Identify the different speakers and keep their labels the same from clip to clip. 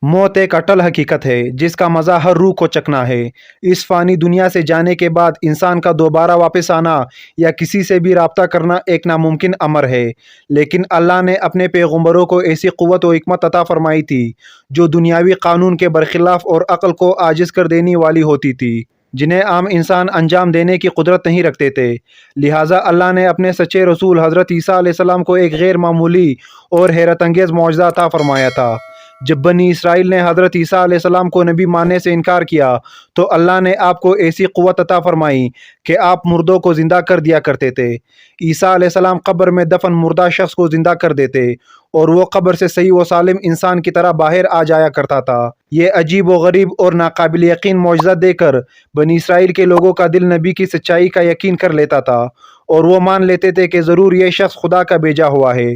Speaker 1: موت ایک اٹل حقیقت ہے جس کا مزہ ہر روح کو چکھنا ہے۔ اس فانی دنیا سے جانے کے بعد انسان کا دوبارہ واپس آنا یا کسی سے بھی رابطہ کرنا ایک ناممکن امر ہے، لیکن اللہ نے اپنے پیغمبروں کو ایسی قوت و حکمت عطا فرمائی تھی جو دنیاوی قانون کے برخلاف اور عقل کو عاجز کر دینے والی ہوتی تھی، جنہیں عام انسان انجام دینے کی قدرت نہیں رکھتے تھے۔ لہٰذا اللہ نے اپنے سچے رسول حضرت عیسیٰ علیہ السلام کو ایک غیر معمولی اور حیرت انگیز معجزہ عطا فرمایا تھا۔ جب بنی اسرائیل نے حضرت عیسیٰ علیہ السلام کو نبی ماننے سے انکار کیا تو اللہ نے آپ کو ایسی قوت عطا فرمائی کہ آپ مردوں کو زندہ کر دیا کرتے تھے۔ عیسیٰ علیہ السلام قبر میں دفن مردہ شخص کو زندہ کر دیتے اور وہ قبر سے صحیح و سالم انسان کی طرح باہر آ جایا کرتا تھا۔ یہ عجیب و غریب اور ناقابل یقین معجزہ دے کر بنی اسرائیل کے لوگوں کا دل نبی کی سچائی کا یقین کر لیتا تھا اور وہ مان لیتے تھے کہ ضرور یہ شخص خدا کا بھیجا ہوا ہے،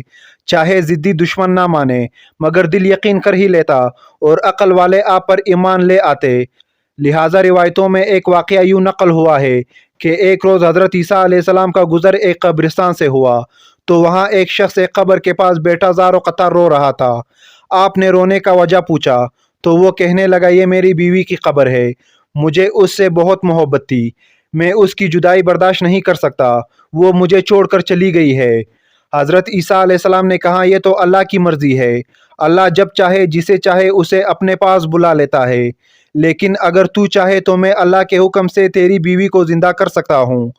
Speaker 1: چاہے ضدی دشمن نہ مانے مگر دل یقین کر ہی لیتا اور عقل والے آپ پر ایمان لے آتے۔ لہٰذا روایتوں میں ایک واقعہ یوں نقل ہوا ہے کہ ایک روز حضرت عیسیٰ علیہ السلام کا گزر ایک قبرستان سے ہوا تو وہاں ایک شخص ایک قبر کے پاس بیٹھا زار و قطار رو رہا تھا۔ آپ نے رونے کا وجہ پوچھا تو وہ کہنے لگا، یہ میری بیوی کی قبر ہے، مجھے اس سے بہت محبت تھی، میں اس کی جدائی برداشت نہیں کر سکتا، وہ مجھے چھوڑ کر چلی گئی ہے۔ حضرت عیسیٰ علیہ السلام نے کہا، یہ تو اللہ کی مرضی ہے، اللہ جب چاہے جسے چاہے اسے اپنے پاس بلا لیتا ہے، لیکن اگر تو چاہے تو میں اللہ کے حکم سے تیری بیوی کو زندہ کر سکتا ہوں۔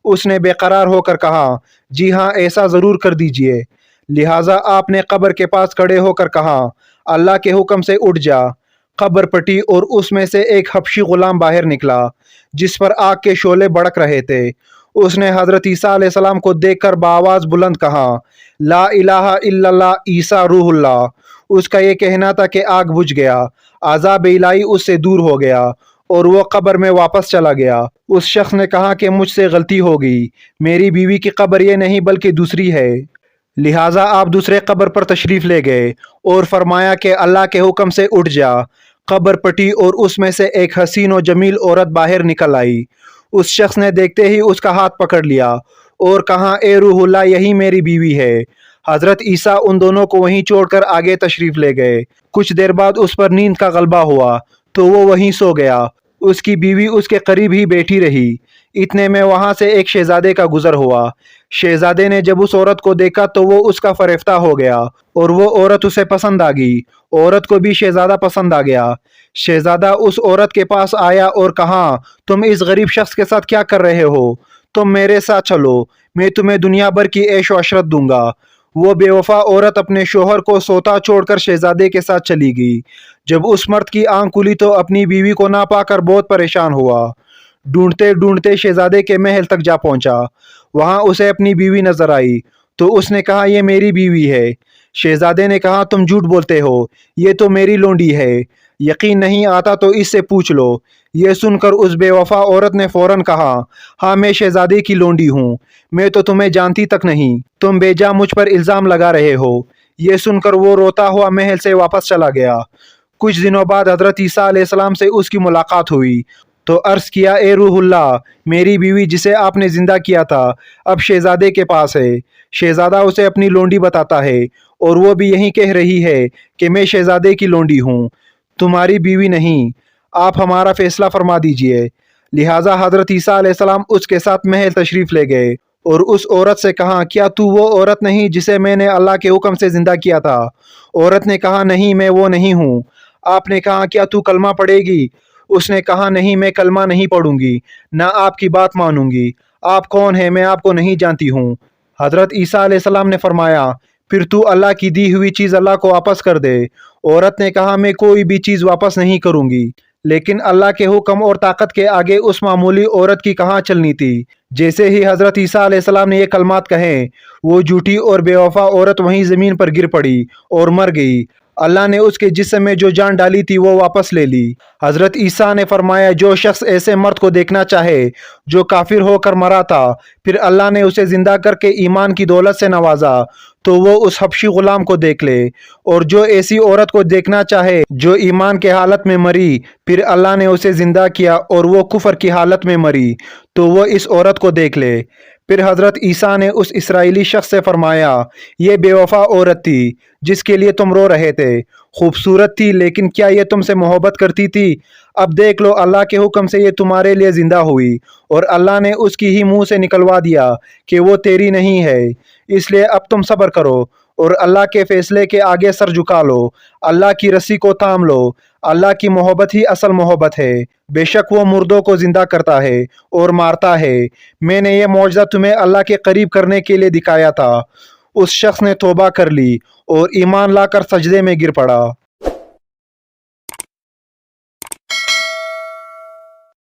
Speaker 1: اس نے بے قرار ہو کر کہا، جی ہاں ایسا ضرور کر دیجئے۔ لہٰذا آپ نے قبر کے پاس کھڑے ہو کر کہا، اللہ کے حکم سے اٹھ جا۔ قبر پٹی اور اس میں سے ایک حبشی غلام باہر نکلا جس پر آگ کے شعلے بھڑک رہے تھے۔ اس نے حضرت عیسیٰ علیہ السلام کو دیکھ کر بآواز بلند کہا، لا الہ الا اللہ عیسیٰ روح اللہ۔ اس کا یہ کہنا تھا کہ آگ بجھ گیا، عذاب الہی اس سے دور ہو گیا اور وہ قبر میں واپس چلا گیا۔ اس شخص نے کہا کہ مجھ سے غلطی ہو گئی، میری بیوی کی قبر یہ نہیں بلکہ دوسری ہے۔ لہٰذا آپ دوسرے قبر پر تشریف لے گئے اور فرمایا کہ اللہ کے حکم سے اٹھ جا۔ قبر پٹی اور اس میں سے ایک حسین و جمیل عورت باہر نکل آئی۔ اس شخص نے دیکھتے ہی اس کا ہاتھ پکڑ لیا اور کہا، اے روح اللہ، یہی میری بیوی ہے۔ حضرت عیسیٰ ان دونوں کو وہیں چھوڑ کر آگے تشریف لے گئے۔ کچھ دیر بعد اس پر نیند کا غلبہ ہوا تو وہ وہیں سو گیا۔ اس کی بیوی اس کے قریب ہی بیٹھی رہی۔ اتنے میں وہاں سے ایک شہزادے کا گزر ہوا۔ شہزادے نے جب اس عورت کو دیکھا تو وہ اس کا فریفتہ ہو گیا اور وہ عورت اسے پسند آ گئی۔ عورت کو بھی شہزادہ پسند آ گیا۔ شہزادہ اس عورت کے پاس آیا اور کہا، تم اس غریب شخص کے ساتھ کیا کر رہے ہو؟ تم میرے ساتھ چلو، میں تمہیں دنیا بھر کی عیش و عشرت دوں گا۔ وہ بے وفا عورت اپنے شوہر کو سوتا چھوڑ کر شہزادے کے ساتھ چلی گئی۔ جب اس مرد کی آنکھ کھلی تو اپنی بیوی کو نہ پا کر بہت پریشان ہوا۔ ڈھونڈتے ڈھونڈتے شہزادے کے محل تک جا پہنچا۔ وہاں اسے اپنی بیوی نظر آئی تو اس نے کہا، یہ میری بیوی ہے۔ شہزادے نے کہا، تم جھوٹ بولتے ہو، یہ تو میری لونڈی ہے، یقین نہیں آتا تو اس سے پوچھ لو۔ یہ سن کر اس بے وفا عورت نے فوراً کہا، ہاں میں شہزادے کی لونڈی ہوں، میں تو تمہیں جانتی تک نہیں، تم بے جا مجھ پر الزام لگا رہے ہو۔ یہ سن کر وہ روتا ہوا محل سے واپس چلا گیا۔ کچھ دنوں بعد حضرت عیسیٰ علیہ السلام سے اس کی ملاقات ہوئی تو عرض کیا، اے روح اللہ، میری بیوی جسے آپ نے زندہ کیا تھا اب شہزادے کے پاس ہے۔ شہزادہ اسے اپنی لونڈی بتاتا ہے اور وہ بھی یہی کہہ رہی ہے کہ میں شہزادے کی لونڈی ہوں، تمہاری بیوی نہیں، آپ ہمارا فیصلہ فرما دیجئے۔ لہٰذا حضرت عیسیٰ علیہ السلام اس کے ساتھ محل تشریف لے گئے اور اس عورت سے کہا، کیا تو وہ عورت نہیں جسے میں نے اللہ کے حکم سے زندہ کیا تھا؟ عورت نے کہا، نہیں میں وہ نہیں ہوں۔ آپ نے کہا، کیا تو کلمہ پڑھے گی؟ اس نے کہا، نہیں میں کلمہ نہیں پڑھوں گی، نہ آپ کی بات مانوں گی۔ آپ کون ہیں؟ میں آپ کو نہیں جانتی ہوں۔ حضرت عیسیٰ علیہ السلام نے فرمایا، پھر تو اللہ کی دی ہوئی چیز اللہ کو واپس کر دے۔ عورت نے کہا، میں کوئی بھی چیز واپس نہیں کروں گی، لیکن اللہ کے حکم اور طاقت کے آگے اس معمولی عورت کی کہاں چلنی تھی۔ جیسے ہی حضرت عیسیٰ علیہ السلام نے یہ کلمات کہیں، وہ جھوٹی اور بے وفا عورت وہیں زمین پر گر پڑی اور مر گئی۔ اللہ نے اس کے جسم میں جو جان ڈالی تھی وہ واپس لے لی۔ حضرت عیسیٰ نے فرمایا، جو شخص ایسے مرد کو دیکھنا چاہے جو کافر ہو کر مرا تھا، پھر اللہ نے اسے زندہ کر کے ایمان کی دولت سے نوازا، تو وہ اس حبشی غلام کو دیکھ لے، اور جو ایسی عورت کو دیکھنا چاہے جو ایمان کے حالت میں مری، پھر اللہ نے اسے زندہ کیا اور وہ کفر کی حالت میں مری، تو وہ اس عورت کو دیکھ لے۔ پھر حضرت عیسیٰ نے اس اسرائیلی شخص سے فرمایا، یہ بے وفا عورت تھی جس کے لیے تم رو رہے تھے، خوبصورت تھی لیکن کیا یہ تم سے محبت کرتی تھی؟ اب دیکھ لو، اللہ کے حکم سے یہ تمہارے لیے زندہ ہوئی، اور اللہ نے اس کی ہی منہ سے نکلوا دیا کہ وہ تیری نہیں ہے۔ اس لیے اب تم صبر کرو اور اللہ کے فیصلے کے آگے سر جھکا لو، اللہ کی رسی کو تھام لو۔ اللہ کی محبت ہی اصل محبت ہے، بے شک وہ مردوں کو زندہ کرتا ہے اور مارتا ہے۔ میں نے یہ معجزہ تمہیں اللہ کے قریب کرنے کے لیے دکھایا تھا۔ اس شخص نے توبہ کر لی اور ایمان لا کر سجدے میں گر پڑا۔